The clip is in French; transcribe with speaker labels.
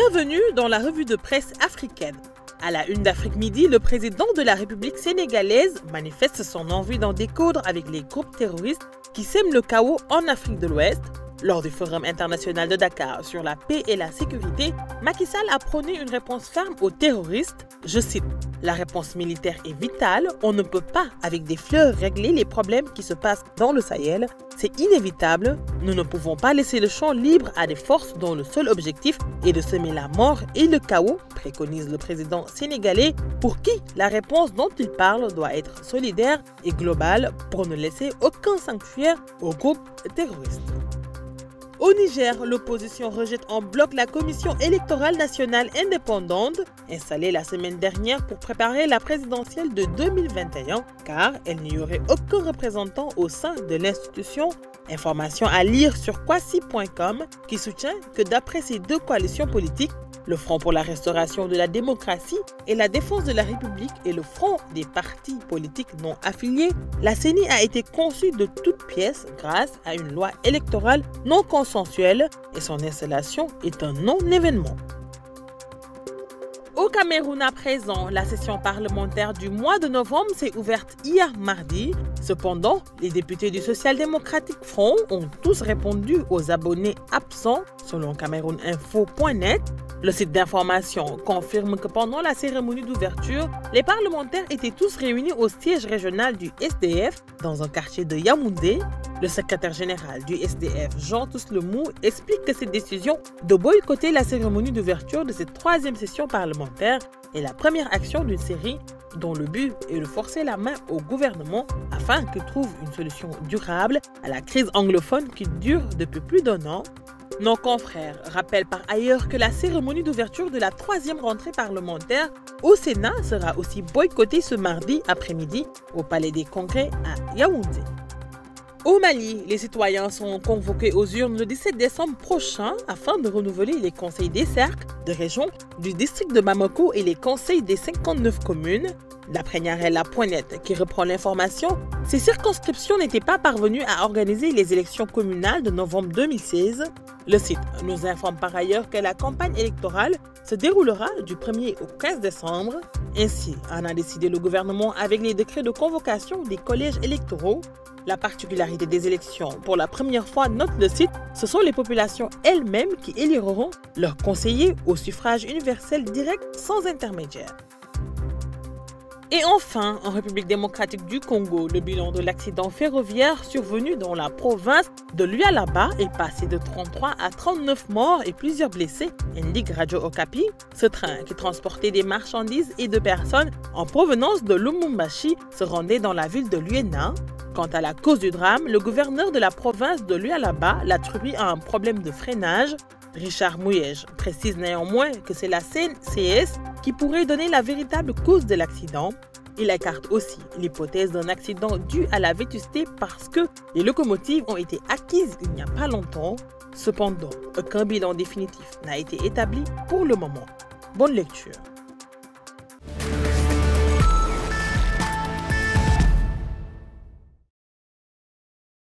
Speaker 1: Bienvenue dans la revue de presse africaine. À la une d'Afrique Midi, le président de la République sénégalaise manifeste son envie d'en découdre avec les groupes terroristes qui sèment le chaos en Afrique de l'Ouest. Lors du Forum international de Dakar sur la paix et la sécurité, Macky Sall a prôné une réponse ferme aux terroristes. Je cite, « La réponse militaire est vitale. On ne peut pas, avec des fleurs, régler les problèmes qui se passent dans le Sahel. C'est inévitable. Nous ne pouvons pas laisser le champ libre à des forces dont le seul objectif est de semer la mort et le chaos », préconise le président sénégalais, pour qui la réponse dont il parle doit être solidaire et globale pour ne laisser aucun sanctuaire aux groupes terroristes. Au Niger, l'opposition rejette en bloc la Commission électorale nationale indépendante, installée la semaine dernière pour préparer la présidentielle de 2021, car elle n'y aurait aucun représentant au sein de l'institution. Information à lire sur kwasi.com qui soutient que d'après ces deux coalitions politiques, le Front pour la restauration de la démocratie et la défense de la République et le Front des partis politiques non affiliés, la CENI a été conçue de toutes pièces grâce à une loi électorale non consensuelle et son installation est un non-événement. Au Cameroun à présent, la session parlementaire du mois de novembre s'est ouverte hier mardi. Cependant, les députés du Social-démocratique Front ont tous répondu aux abonnés absents, selon CamerounInfo.net. Le site d'information confirme que pendant la cérémonie d'ouverture, les parlementaires étaient tous réunis au siège régional du SDF dans un quartier de Yaoundé. Le secrétaire général du SDF, Jean Touslemou, explique que cette décision de boycotter la cérémonie d'ouverture de cette troisième session parlementaire est la première action d'une série dont le but est de forcer la main au gouvernement afin qu'il trouve une solution durable à la crise anglophone qui dure depuis plus d'1 an. Nos confrères rappellent par ailleurs que la cérémonie d'ouverture de la troisième rentrée parlementaire au Sénat sera aussi boycottée ce mardi après-midi au Palais des Congrès à Yaoundé. Au Mali, les citoyens sont convoqués aux urnes le 17 décembre prochain afin de renouveler les conseils des cercles, de région, du district de Bamako et les conseils des 59 communes. D'après Nyarela Poinet, qui reprend l'information, ces circonscriptions n'étaient pas parvenues à organiser les élections communales de novembre 2016. Le site nous informe par ailleurs que la campagne électorale se déroulera du 1er au 15 décembre. Ainsi, en a décidé le gouvernement avec les décrets de convocation des collèges électoraux. La particularité des élections, pour la première fois, note le site, ce sont les populations elles-mêmes qui éliront leurs conseillers au suffrage universel direct sans intermédiaire. Et enfin, en République démocratique du Congo, le bilan de l'accident ferroviaire survenu dans la province de Lualaba est passé de 33 à 39 morts et plusieurs blessés, indique Radio Okapi. Ce train, qui transportait des marchandises et de personnes en provenance de Lumumbashi, se rendait dans la ville de Luena. Quant à la cause du drame, le gouverneur de la province de Lualaba l'attribue à un problème de freinage. Richard Mouyej précise néanmoins que c'est la CNCS qui pourrait donner la véritable cause de l'accident. Il écarte aussi l'hypothèse d'un accident dû à la vétusté parce que les locomotives ont été acquises il n'y a pas longtemps. Cependant, aucun bilan définitif n'a été établi pour le moment. Bonne lecture.